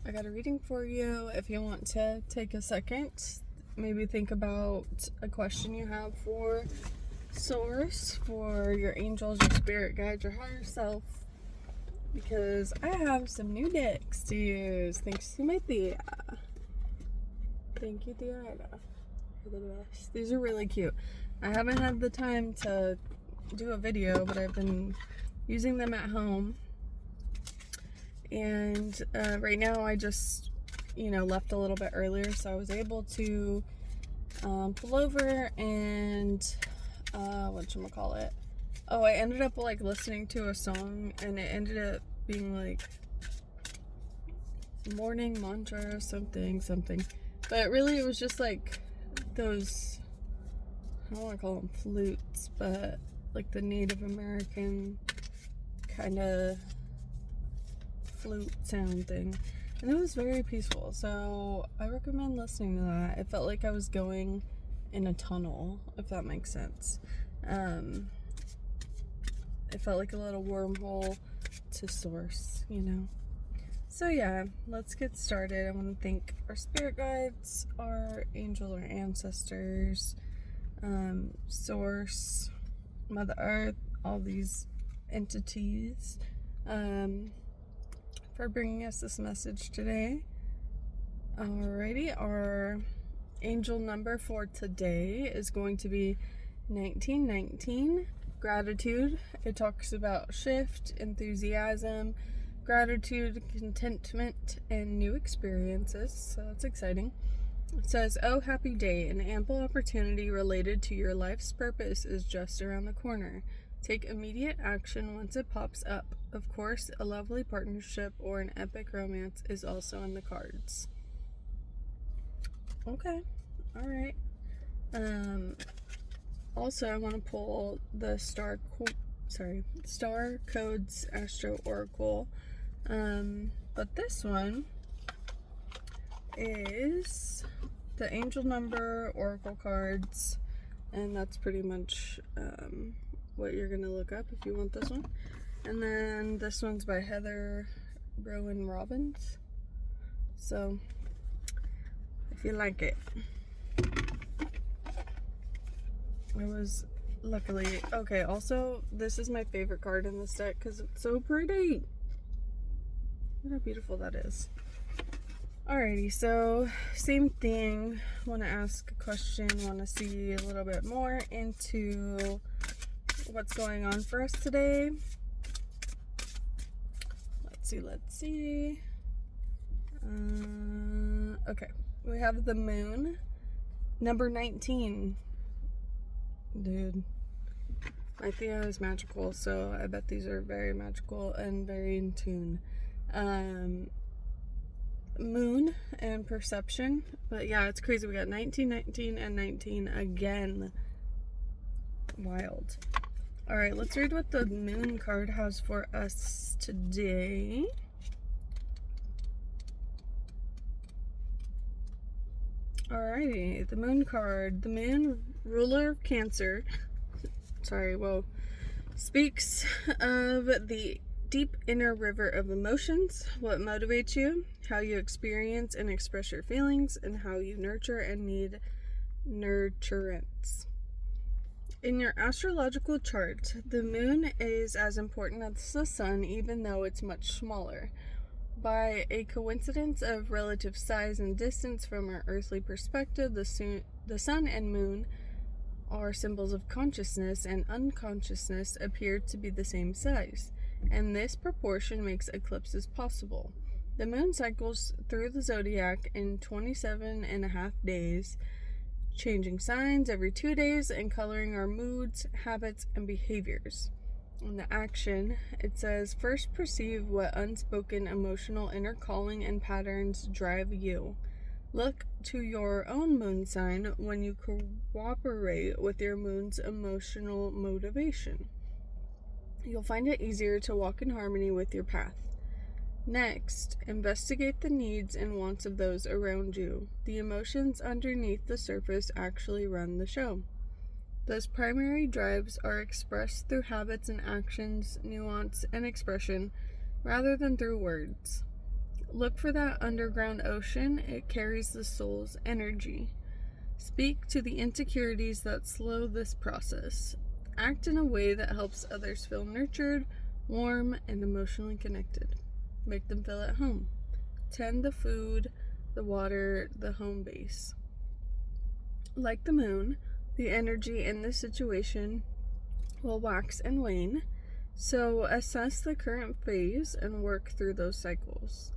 I got a reading for you. If you want to take a second, maybe think about a question you have for Source, for your angels, your spirit guides, your higher self. Because I have some new decks to use. Thanks to my Thea. Thank you, Thea. For the best. These are really cute. I haven't had the time to do a video, but I've been using them at home. And right now I just, left a little bit earlier, so I was able to pull over and, whatchamacallit. Oh, I ended up listening to a song, and it ended up being morning mantra or something. But really it was just those, I don't want to call them flutes, but the Native American kind of flute sound thing, and it was very peaceful, so I recommend listening to that. It felt like I was going in a tunnel, if that makes sense. It felt like a little wormhole to Source, So yeah, let's get started. I want to thank our spirit guides, our angels, our ancestors, Source, Mother Earth, all these entities, for bringing us this message today. Alrighty, our angel number for today is going to be 1919, gratitude. It talks about shift, enthusiasm, gratitude, contentment, and new experiences, so that's exciting. It says, "Oh, happy day, an ample opportunity related to your life's purpose is just around the corner. Take immediate action once it pops up. Of course, a lovely partnership or an epic romance is also in the cards." Okay, alright. Also, I want to pull the Star Codes Astro Oracle. But this one is the angel number oracle cards, and that's pretty much what you're gonna look up if you want this one. And then this one's by Heather Rowan Robbins, so if you like it. I was luckily okay. Also, this is my favorite card in this deck because it's so pretty. Look how beautiful that is. Alrighty, so same thing. Want to ask a question, want to see a little bit more into what's going on for us today. Let's see. Okay, we have the moon, number 19. Dude, my Thea is magical, so I bet these are very magical and very in tune. Moon and perception, but yeah, it's crazy. We got 19, 19, and 19 again. Wild. All right, let's read what the moon card has for us today. Alrighty, the moon card, the moon, ruler of Cancer, speaks of the deep inner river of emotions, what motivates you, how you experience and express your feelings, and how you nurture and need nurturance. In your astrological chart, the moon is as important as the sun, even though it's much smaller. By a coincidence of relative size and distance from our earthly perspective, the sun and moon are symbols of consciousness and unconsciousness appear to be the same size, and this proportion makes eclipses possible. The moon cycles through the zodiac in 27.5 days, changing signs every 2 days and coloring our moods, habits, and behaviors. In the action, it says, first perceive what unspoken emotional inner calling and patterns drive you. Look to your own moon sign when you cooperate with your moon's emotional motivation. You'll find it easier to walk in harmony with your path. Next, investigate the needs and wants of those around you. The emotions underneath the surface actually run the show. Those primary drives are expressed through habits and actions, nuance, and expression, rather than through words. Look for that underground ocean. It carries the soul's energy. Speak to the insecurities that slow this process. Act in a way that helps others feel nurtured, warm, and emotionally connected. Make them feel at home. Tend the food, the water, the home base. Like the moon, the energy in this situation will wax and wane, so assess the current phase and work through those cycles.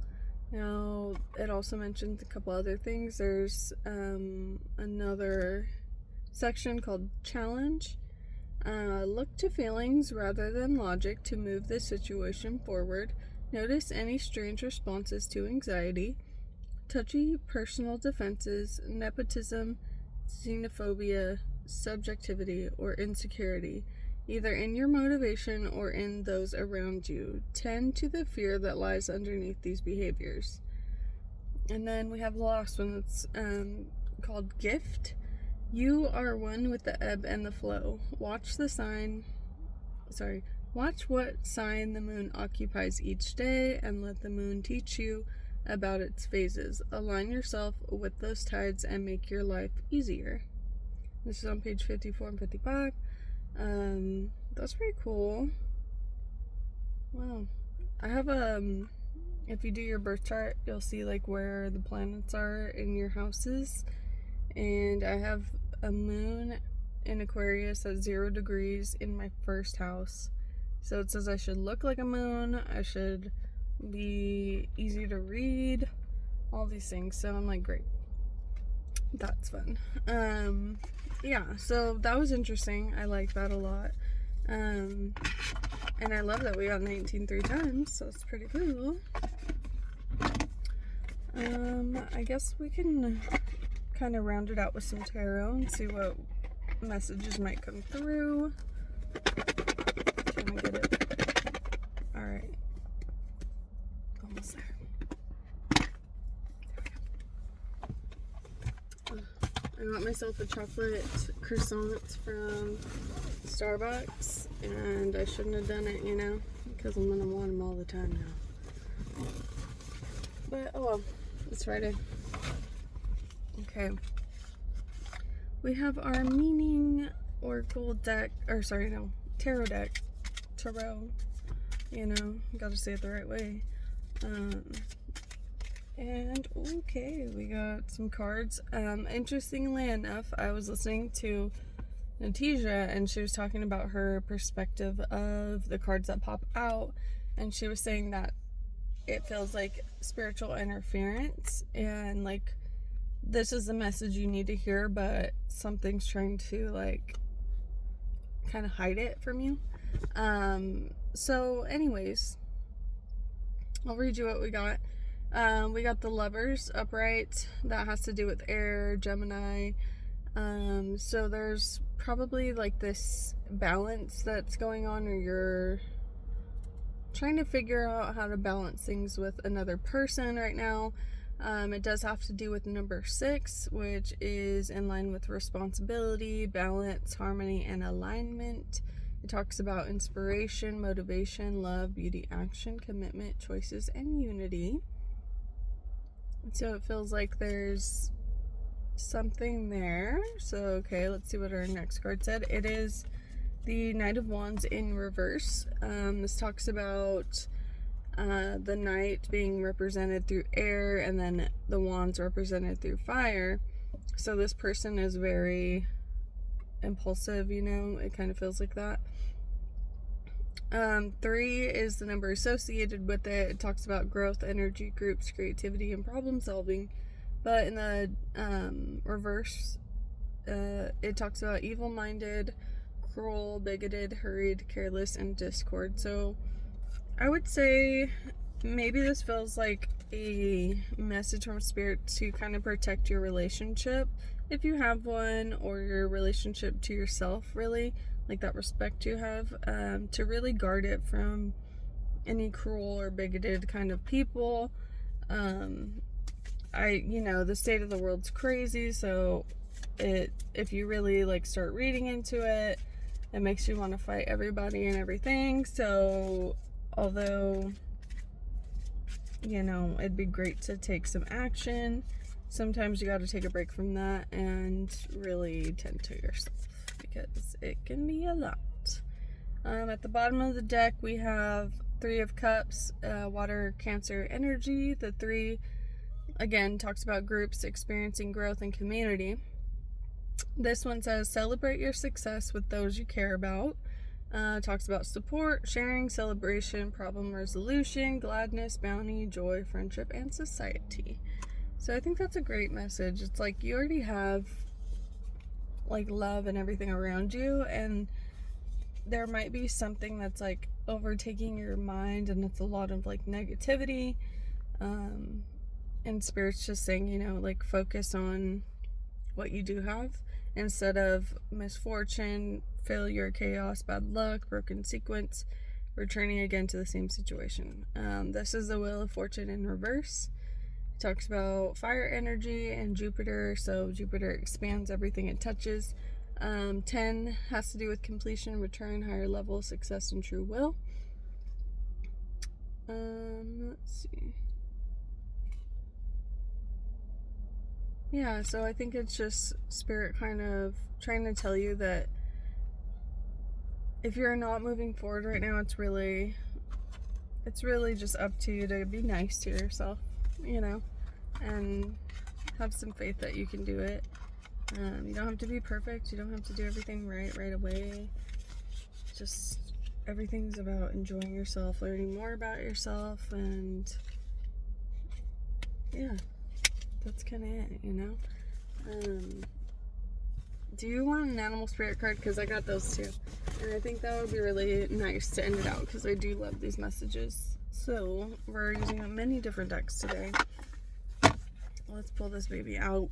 Now, it also mentions a couple other things. There's another section called challenge. Look to feelings rather than logic to move the situation forward. Notice any strange responses to anxiety, touchy personal defenses, nepotism, xenophobia, subjectivity, or insecurity, either in your motivation or in those around you. Tend to the fear that lies underneath these behaviors. And then we have the last one that's called gift. You are one with the ebb and the flow. Watch what sign the moon occupies each day and let the moon teach you about its phases. Align yourself with those tides and make your life easier. This is on page 54 and 55. That's pretty cool. Wow. I have if you do your birth chart, you'll see like where the planets are in your houses, and I have a moon in Aquarius at 0 degrees in my first house. So it says I should look like a moon, I should be easy to read, all these things. So I'm like, great, that's fun. Yeah, so that was interesting. I like that a lot. And I love that we got 19 3 times, so it's pretty cool. I guess we can kind of round it out with some tarot and see what messages might come through. Trying to get it. Alright. Almost there. I got myself a chocolate croissant from Starbucks, and I shouldn't have done it, because I'm gonna want them all the time now. But oh well, it's Friday. Okay. We have our meaning oracle deck, tarot deck. Tarot. Gotta say it the right way. And okay, we got some cards. Interestingly enough, I was listening to Natija, and she was talking about her perspective of the cards that pop out, and she was saying that it feels like spiritual interference, and like this is the message you need to hear, but something's trying to like kind of hide it from you. So anyways, I'll read you what we got. We got the Lovers upright. That has to do with air, Gemini. So there's probably like this balance that's going on, or you're trying to figure out how to balance things with another person right now. It does have to do with number 6, which is in line with responsibility, balance, harmony, and alignment. It talks about inspiration, motivation, love, beauty, action, commitment, choices, and unity. So it feels like there's something there. So, okay, let's see what our next card said. It is the Knight of Wands in reverse. This talks about the Knight being represented through air, and then the Wands represented through fire. So this person is very impulsive, it kind of feels like that. 3 is the number associated with it. It talks about growth, energy, groups, creativity, and problem solving. But in the reverse, it talks about evil-minded, cruel, bigoted, hurried, careless, and discord. So I would say maybe this feels like a message from Spirit to kind of protect your relationship, if you have one, or your relationship to yourself, really, like that respect you have, to really guard it from any cruel or bigoted kind of people. The state of the world's crazy, so if you really like start reading into it, it makes you want to fight everybody and everything. So although it'd be great to take some action. Sometimes you got to take a break from that and really tend to yourself because it can be a lot. At the bottom of the deck, we have Three of Cups, water, Cancer energy. The three, again, talks about groups experiencing growth and community. This one says, celebrate your success with those you care about. Talks about support, sharing, celebration, problem resolution, gladness, bounty, joy, friendship, and society. So I think that's a great message. It's like you already have like love and everything around you, and there might be something that's like overtaking your mind, and it's a lot of like negativity. And Spirit's just saying, like focus on what you do have instead of misfortune, failure, chaos, bad luck, broken sequence, returning again to the same situation. This is the Wheel of Fortune in reverse. It talks about fire energy and Jupiter. So Jupiter expands everything it touches. 10 has to do with completion, return, higher level, success, and true will. Let's see. Yeah, so I think it's just Spirit kind of trying to tell you that if you're not moving forward right now, it's really just up to you to be nice to yourself, and have some faith that you can do it. You don't have to be perfect. You don't have to do everything right away. Just everything's about enjoying yourself, learning more about yourself, and yeah, that's kind of it, Do you want an animal spirit card? Because I got those too. And I think that would be really nice to end it out because I do love these messages. So we're using many different decks today. Let's pull this baby out.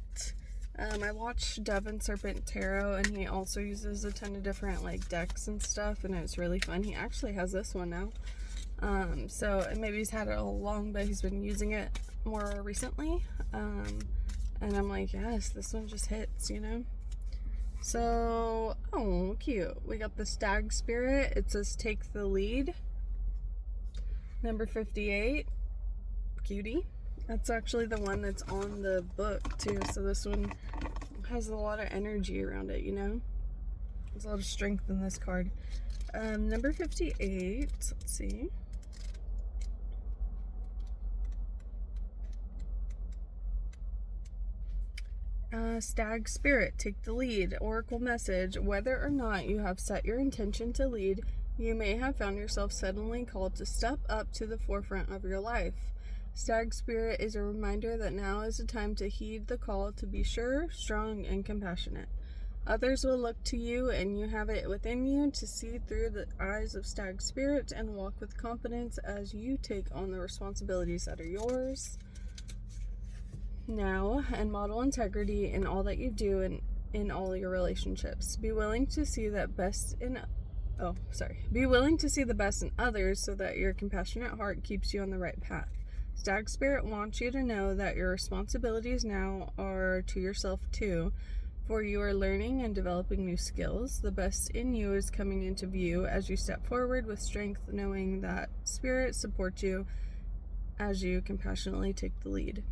I watched Devin Serpent Tarot, and he also uses a ton of different like decks and stuff, and it's really fun. He actually has this one now. So maybe he's had it all along, but he's been using it more recently. And I'm like, yes, this one just hits, So, oh, cute. We got the Stag Spirit. It says take the lead. Number 58. Cutie. That's actually the one that's on the book too. So this one has a lot of energy around it, There's a lot of strength in this card. Number 58. Let's see. Stag Spirit, take the lead. Oracle message, whether or not you have set your intention to lead, you may have found yourself suddenly called to step up to the forefront of your life. Stag Spirit is a reminder that now is the time to heed the call to be sure, strong, and compassionate. Others will look to you, and you have it within you to see through the eyes of Stag Spirit and walk with confidence as you take on the responsibilities that are yours now, and model integrity in all that you do and in all your relationships. Be willing to see the best in others so that your compassionate heart keeps you on the right path. Stag Spirit wants you to know that your responsibilities now are to yourself too, for you are learning and developing new skills. The best in you is coming into view as you step forward with strength, knowing that Spirit supports you as you compassionately take the lead.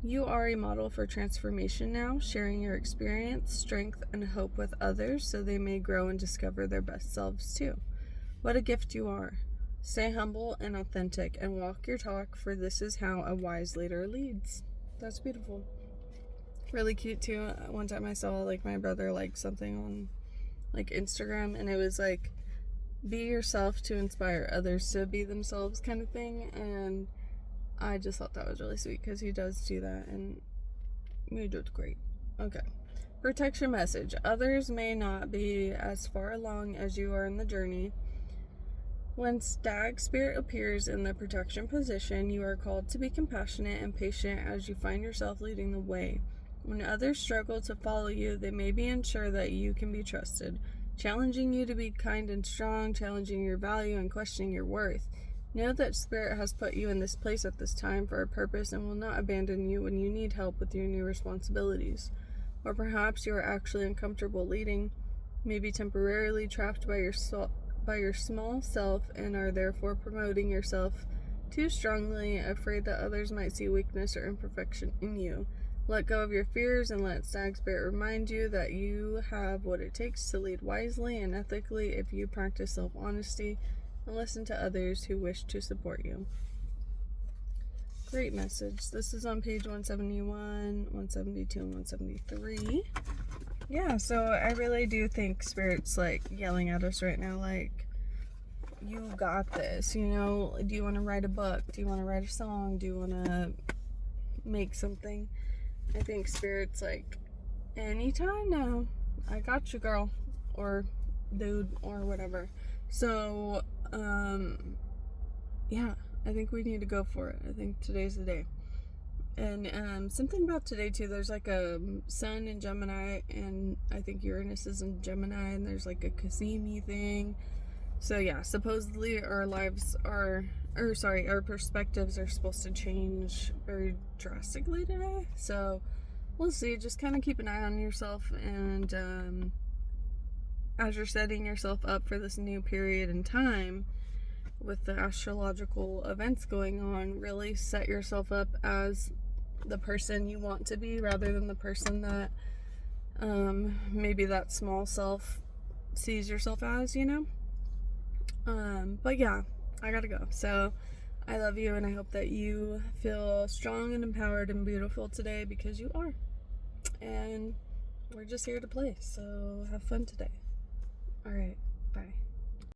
You are a model for transformation now, sharing your experience, strength, and hope with others so they may grow and discover their best selves too. What a gift you are. Stay humble and authentic and walk your talk, for this is how a wise leader leads. That's beautiful. Really cute too. One time I saw like my brother like something on like Instagram, and it was like, be yourself to inspire others to be themselves kind of thing, and I just thought that was really sweet because he does do that, and he did great. Okay. Protection message. Others may not be as far along as you are in the journey. When Stag Spirit appears in the protection position, you are called to be compassionate and patient as you find yourself leading the way. When others struggle to follow you, they may be unsure that you can be trusted, challenging you to be kind and strong, challenging your value and questioning your worth. Know that Spirit has put you in this place at this time for a purpose and will not abandon you when you need help with your new responsibilities. Or perhaps you are actually uncomfortable leading, maybe temporarily trapped by your small self, and are therefore promoting yourself too strongly, afraid that others might see weakness or imperfection in you. Let go of your fears and let Stag Spirit remind you that you have what it takes to lead wisely and ethically if you practice self-honesty and listen to others who wish to support you. Great message. This is on page 171, 172, and 173. Yeah, so I really do think Spirit's like yelling at us right now, like, you got this, you know? Do you want to write a book? Do you want to write a song? Do you want to make something? I think Spirit's like, anytime now. I got you, girl. Or dude, or whatever. So, yeah, I think we need to go for it. I think today's the day. And something about today too, there's like a sun in Gemini, and I think Uranus is in Gemini, and there's like a Cassini thing. So yeah, supposedly our perspectives are supposed to change very drastically today. So we'll see. Just kind of keep an eye on yourself, and as you're setting yourself up for this new period in time with the astrological events going on, really set yourself up as the person you want to be rather than the person that maybe that small self sees yourself as, you know? But yeah, I gotta go. So I love you, and I hope that you feel strong and empowered and beautiful today, because you are. And we're just here to play. So have fun today. All right. Bye.